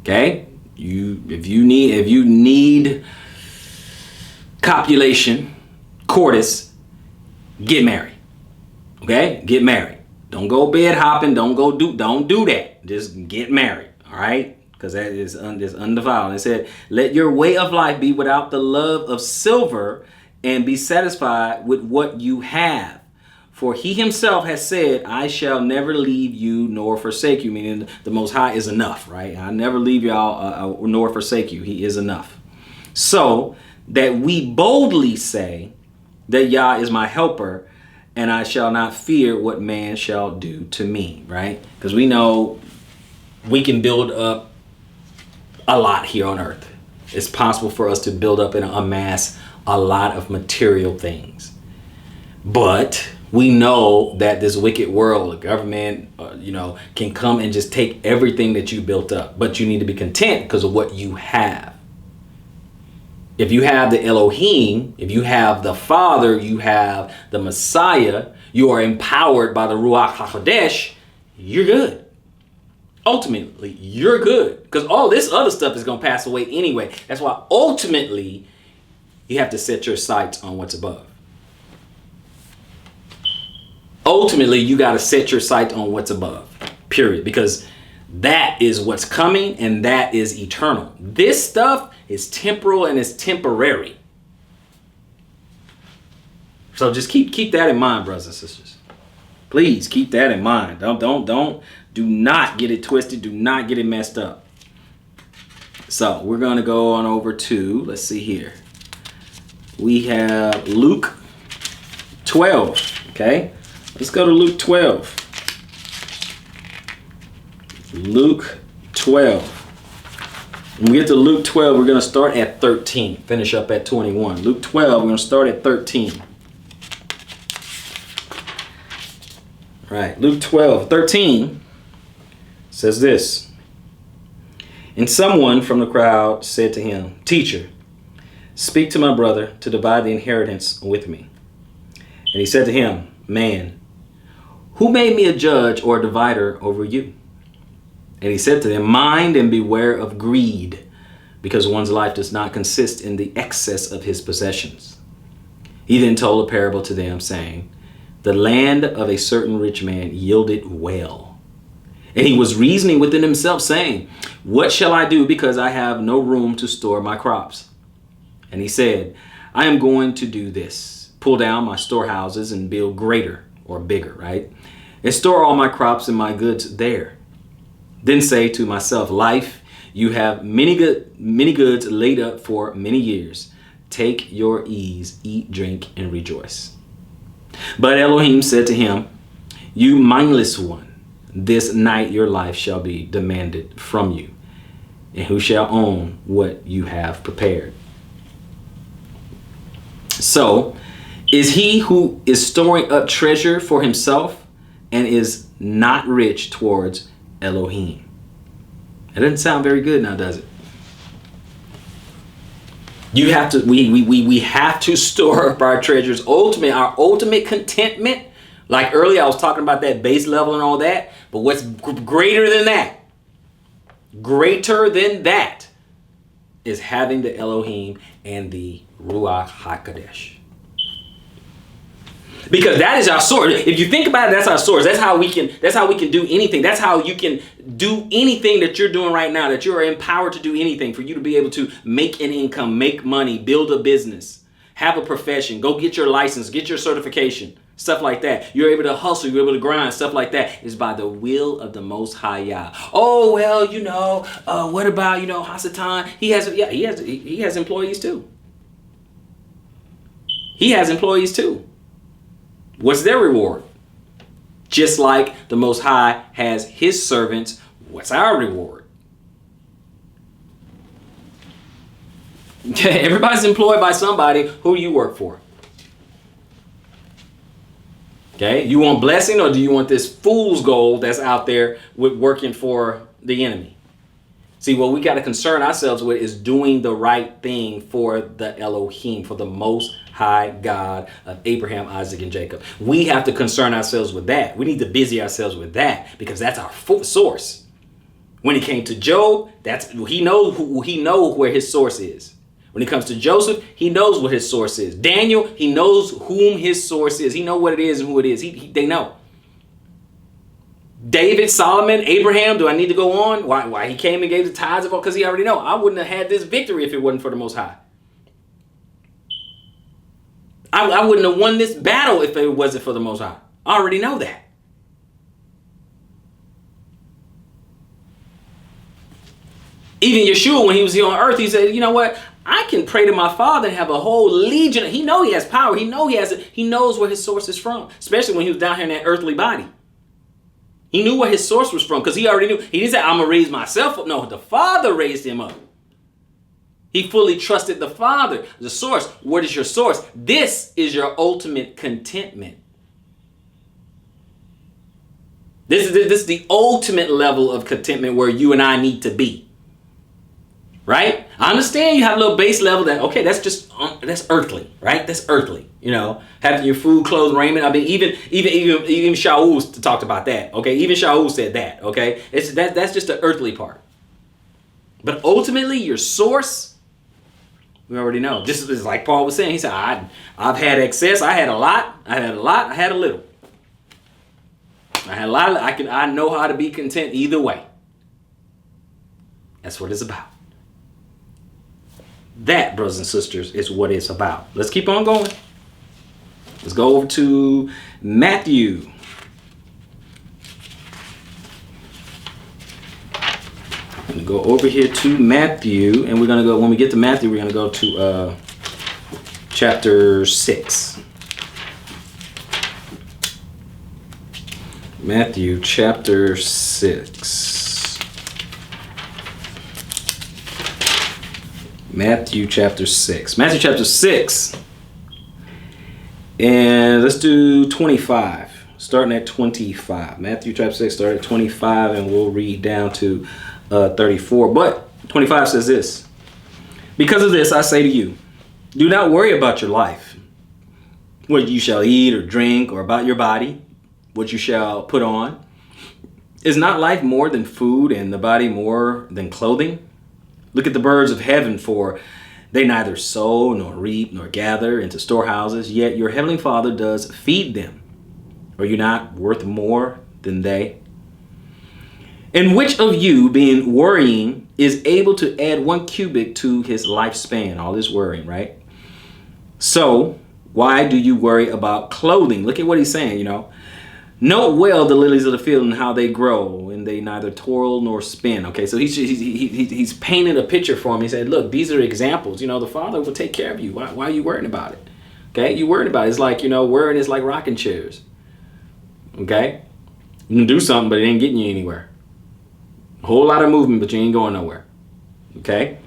Okay? If you need copulation, coitus, get married. Okay? Get married. Don't go bed hopping. Don't do that. Just get married. All right? Because that is undefiled. It said, let your way of life be without the love of silver, and be satisfied with what you have. For he himself has said, I shall never leave you nor forsake you. Meaning the Most High is enough, right? I never leave y'all nor forsake you. He is enough. So that we boldly say that Yah is my helper, and I shall not fear what man shall do to me, right? Because we know we can build up a lot here on earth. It's possible for us to build up and amass a lot of material things. But we know that this wicked world, the government, can come and just take everything that you built up. But you need to be content because of what you have. If you have the Elohim, if you have the Father, you have the Messiah, you are empowered by the Ruach HaKodesh, you're good. Ultimately, you're good because all this other stuff is going to pass away anyway. That's why ultimately you have to set your sights on what's above. Ultimately, you got to set your sight on what's above, period, because that is what's coming and that is eternal. This stuff is temporal and it's temporary. So just keep that in mind, brothers and sisters. Please keep that in mind. Do not get it twisted. Do not get it messed up. So we're going to go on over to, let's see here. We have Luke 12. Okay. Let's go to Luke 12. Luke 12. When we get to Luke 12, we're going to start at 13. Finish up at 21. Luke 12, we're going to start at 13. All right. Luke 12, 13 says this. And someone from the crowd said to him, "Teacher, speak to my brother to divide the inheritance with me." And he said to him, "Man, who made me a judge or a divider over you?" And he said to them, "Mind and beware of greed, because one's life does not consist in the excess of his possessions." He then told a parable to them, saying, "The land of a certain rich man yielded well. And he was reasoning within himself, saying, What shall I do, because I have no room to store my crops? And he said, I am going to do this, pull down my storehouses and build greater," or bigger, right? "And store all my crops and my goods there. Then say to myself, Life, you have many goods laid up for many years. Take your ease, eat, drink, and rejoice." But Elohim said to him, "You mindless one, this night your life shall be demanded from you, and who shall own what you have prepared?" So, is he who is storing up treasure for himself and is not rich towards Elohim? It doesn't sound very good now, does it? You have to, we have to store up our treasures. Our ultimate contentment. Like earlier, I was talking about that base level and all that. But what's greater than that? Greater than that is having the Elohim and the Ruach HaKodesh. Because that is our source. If you think about it, that's our source. That's how we can do anything. That's how you can do anything that you're doing right now, that you are empowered to do anything, for you to be able to make an income, make money, build a business, have a profession, go get your license, get your certification, stuff like that. You're able to hustle, you're able to grind, stuff like that is by the will of the Most High Yah. Oh, well, what about, Hasatan? He has employees too. He has employees too. What's their reward? Just like the Most High has his servants, what's our reward? Everybody's employed by somebody. Who do you work for? Okay, you want blessing, or do you want this fool's gold that's out there with working for the enemy? See, what we got to concern ourselves with is doing the right thing for the Elohim, for the Most High God of Abraham, Isaac, and Jacob. We have to concern ourselves with that. We need to busy ourselves with that, because that's our source. When it came to Job, he knows where his source is. When it comes to Joseph, he knows what his source is. Daniel, he knows whom his source is. He knows what it is and who it is. They know. David, Solomon, Abraham, do I need to go on? Why he came and gave the tithes of all? Because he already know. I wouldn't have had this victory if it wasn't for the Most High. I wouldn't have won this battle if it wasn't for the Most High. I already know that. Even Yeshua, when he was here on earth, he said, you know what? I can pray to my Father and have a whole legion. He knows he has power. He knows where his source is from, especially when he was down here in that earthly body. He knew where his source was from, because he already knew. He didn't say, I'm going to raise myself up. No, the Father raised him up. He fully trusted the Father, the source. What is your source? This is your ultimate contentment. This is the ultimate level of contentment where you and I need to be. right? I understand you have a little base level that, okay, that's just, that's earthly, right? That's earthly, you know, having your food, clothes, raiment. I mean, even Shaul talked about that, okay? Even Shaul said that, okay? That's just the earthly part. But ultimately, your source, we already know. This is like Paul was saying. He said, I've had excess. I had a lot. I had a little. I had a lot. I know how to be content either way. That's what it's about. That, brothers and sisters, is what it's about. Let's keep on going. Let's go over to Matthew. I'm going to go over here to Matthew, and we're going to go, when we get to Matthew, we're going to go to chapter 6. Matthew chapter 6. Matthew chapter 6. Matthew chapter 6. And let's do 25. Starting at 25. Matthew chapter 6, start at 25, and we'll read down to 34. But 25 says this. Because of this, I say to you, do not worry about your life, what you shall eat or drink, or about your body, what you shall put on. Is not life more than food, and the body more than clothing? Look at the birds of heaven, for they neither sow nor reap nor gather into storehouses, yet your heavenly Father does feed them. Are you not worth more than they? And which of you, being worrying, is able to add 1 cubit to his lifespan? All this worrying, right? So why do you worry about clothing? Look at what he's saying, you know. Note well the lilies of the field and how they grow, and they neither toil nor spin. Okay, so he's painted a picture for him. He said, look, these are examples. You know, the Father will take care of you. Why are you worrying about it? Okay, you worried about it. It's like, you know, worrying is like rocking chairs. Okay, you can do something, but it ain't getting you anywhere. A whole lot of movement, but you ain't going nowhere. Okay.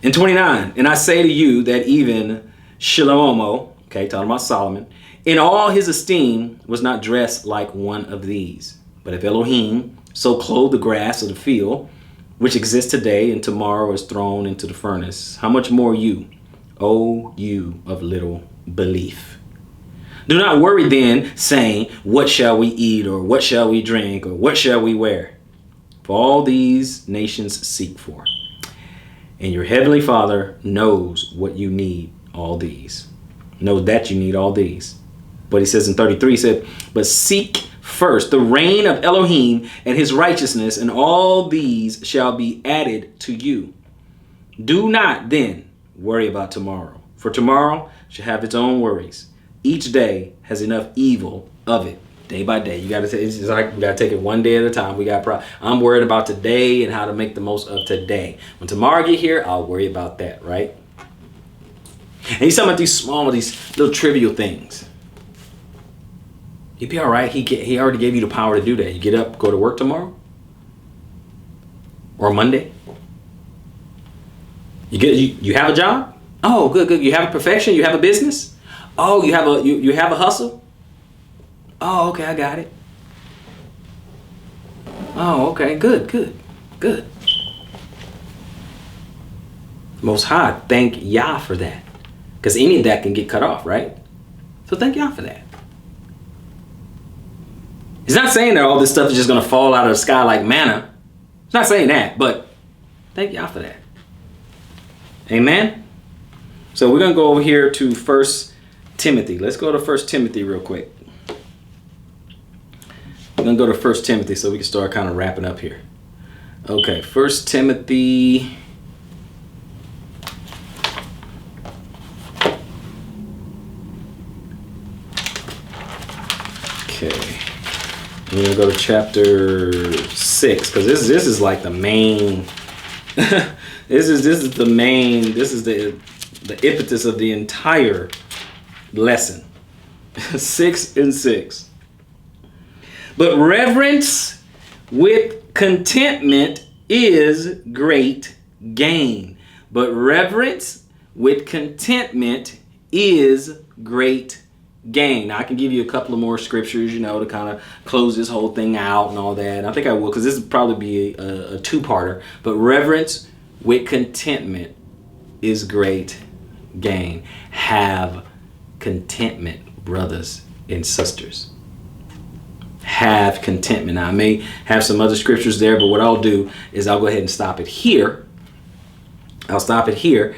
In 29, and I say to you that even Shlomo, okay, talking about Solomon, in all his esteem was not dressed like one of these. But if Elohim so clothed the grass of the field, which exists today and tomorrow is thrown into the furnace, how much more you, O you of little belief? Do not worry then, saying, what shall we eat, or what shall we drink, or what shall we wear? For all these nations seek for. And your heavenly Father knows what you need, all these. Knows that you need all these. But he says in 33, he said, but seek first the reign of Elohim and his righteousness, and all these shall be added to you. Do not then worry about tomorrow, for tomorrow shall have its own worries. Each day has enough evil of it. Day by day, you got to. It's like we got to take it one day at a time. I'm worried about today and how to make the most of today. When tomorrow get here, I'll worry about that, right? And he's talking about these little trivial things. You'd be all right. He already gave you the power to do that. You get up, go to work tomorrow, or Monday. You have a job. Oh, good. You have a profession. You have a business. Oh, you have a hustle. Oh, okay, I got it. Oh, okay, good. Most High, thank Yah for that. Because any of that can get cut off, right? So thank Yah for that. He's not saying that all this stuff is just going to fall out of the sky like manna. He's not saying that, but thank Yah for that. Amen? So we're going to go over here to 1 Timothy. Let's go to 1 Timothy real quick. We're going to go to 1 Timothy so we can start kind of wrapping up here. Okay, 1 Timothy. Okay. We're going to go to chapter 6 because this is like the main. This is the impetus of the entire lesson. 6 and 6. But reverence with contentment is great gain. But reverence with contentment is great gain. Now, I can give you a couple of more scriptures, to kind of close this whole thing out and all that. And I think I will, because this would probably be a two-parter. But reverence with contentment is great gain. Have contentment, brothers and sisters. Have contentment. Now, I may have some other scriptures there, but what I'll do is I'll go ahead and stop it here. I'll stop it here.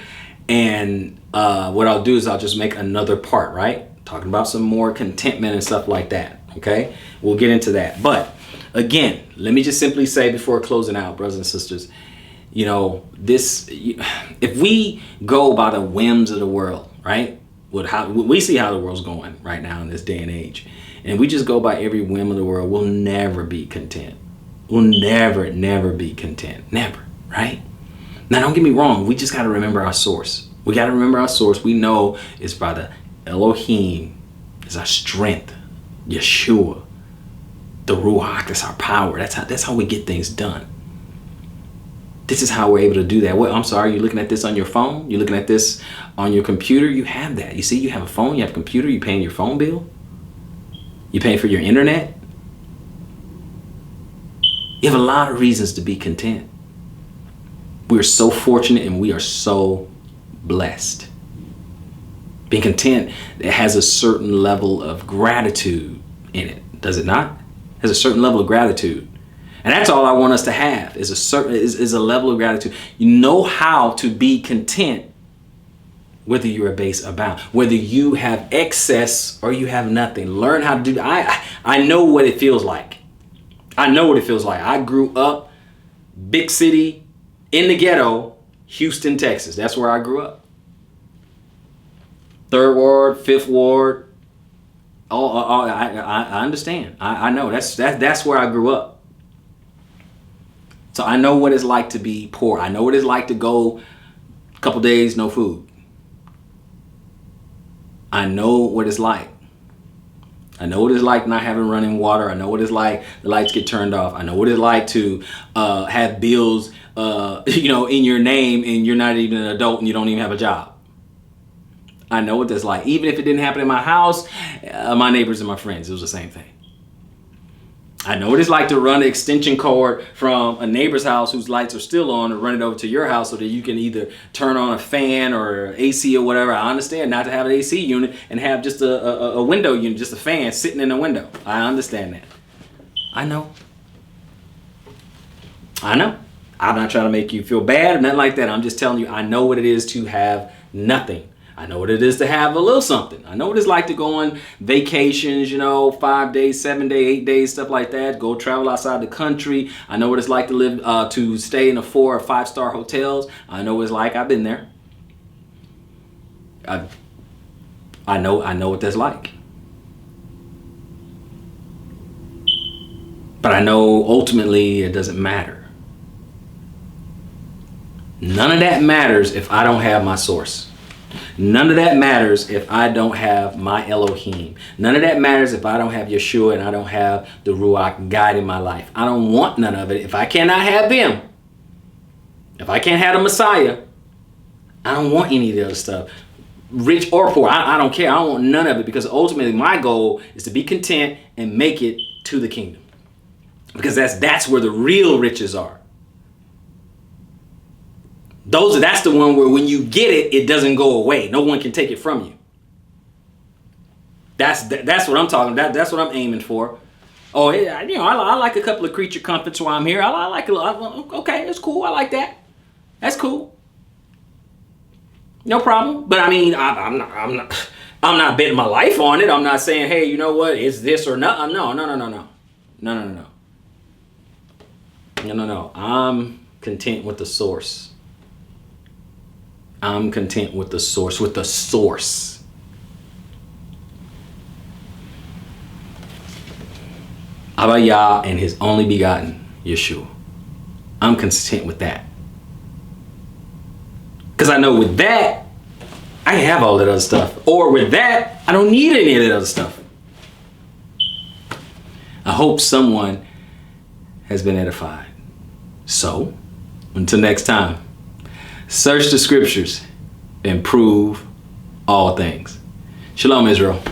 And what I'll do is I'll just make another part, right? Talking about some more contentment and stuff like that. Okay, we'll get into that. But again, let me just simply say before closing out, brothers and sisters, if we go by the whims of the world, right? We see how the world's going right now in this day and age, and we just go by every whim of the world, we'll never be content. We'll never be content. Never, right? Now, don't get me wrong. We just got to remember our source. We got to remember our source. We know it's by the Elohim is our strength. Yeshua, the Ruach, that's our power. That's how we get things done. This is how we're able to do that. Well, I'm sorry, you're looking at this on your phone? You're looking at this on your computer? You have that. You see, you have a phone, you have a computer, you're paying your phone bill. You're paying for your internet. You have a lot of reasons to be content. We're so fortunate and we are so blessed. Being content, it has a certain level of gratitude in it, does it not? It has a certain level of gratitude. And that's all I want us to have is a level of gratitude. You know how to be content, whether you're a base or bound, whether you have excess or you have nothing. Learn how to do that. I know what it feels like. I know what it feels like. I grew up big city in the ghetto, Houston, Texas. That's where I grew up. 3rd Ward, 5th Ward. I understand. I know. That's where I grew up. So I know what it's like to be poor. I know what it's like to go a couple days, no food. I know what it's like. I know what it's like not having running water. I know what it's like the lights get turned off. I know what it's like to have bills, in your name and you're not even an adult and you don't even have a job. I know what that's like. Even if it didn't happen in my house, my neighbors and my friends, it was the same thing. I know what it's like to run an extension cord from a neighbor's house whose lights are still on and run it over to your house so that you can either turn on a fan or AC or whatever. I understand not to have an AC unit and have just a window unit, just a fan sitting in a window. I understand that. I know. I'm not trying to make you feel bad or nothing like that. I'm just telling you, I know what it is to have nothing. I know what it is to have a little something. I know what it's like to go on vacations, 5 days, 7 days, 8 days, stuff like that. Go travel outside the country. I know what it's like to live, to stay in 4 or 5 star hotels. I know what it's like. I've been there. I know what that's like. But I know ultimately it doesn't matter. None of that matters if I don't have my source. None of that matters if I don't have my Elohim. None of that matters if I don't have Yeshua and I don't have the Ruach guiding my life. I don't want none of it. If I cannot have them, if I can't have the Messiah, I don't want any of the other stuff. Rich or poor, I don't care. I don't want none of it because ultimately my goal is to be content and make it to the kingdom. Because that's where the real riches are. That's the one where when you get it, it doesn't go away. No one can take it from you. That's what I'm talking about. That's what I'm aiming for. Oh, yeah, I like a couple of creature comforts while I'm here. I like okay, that's cool. I like that. That's cool. No problem. But I mean, I'm not betting my life on it. I'm not saying, hey, you know what? It's this or not. No. No. I'm content with the source. I'm content with the source, Abba Yah and his only begotten, Yeshua. I'm content with that. Because I know with that, I can have all that other stuff. Or with that, I don't need any of that other stuff. I hope someone has been edified. So, until next time. Search the scriptures and prove all things. Shalom, Israel.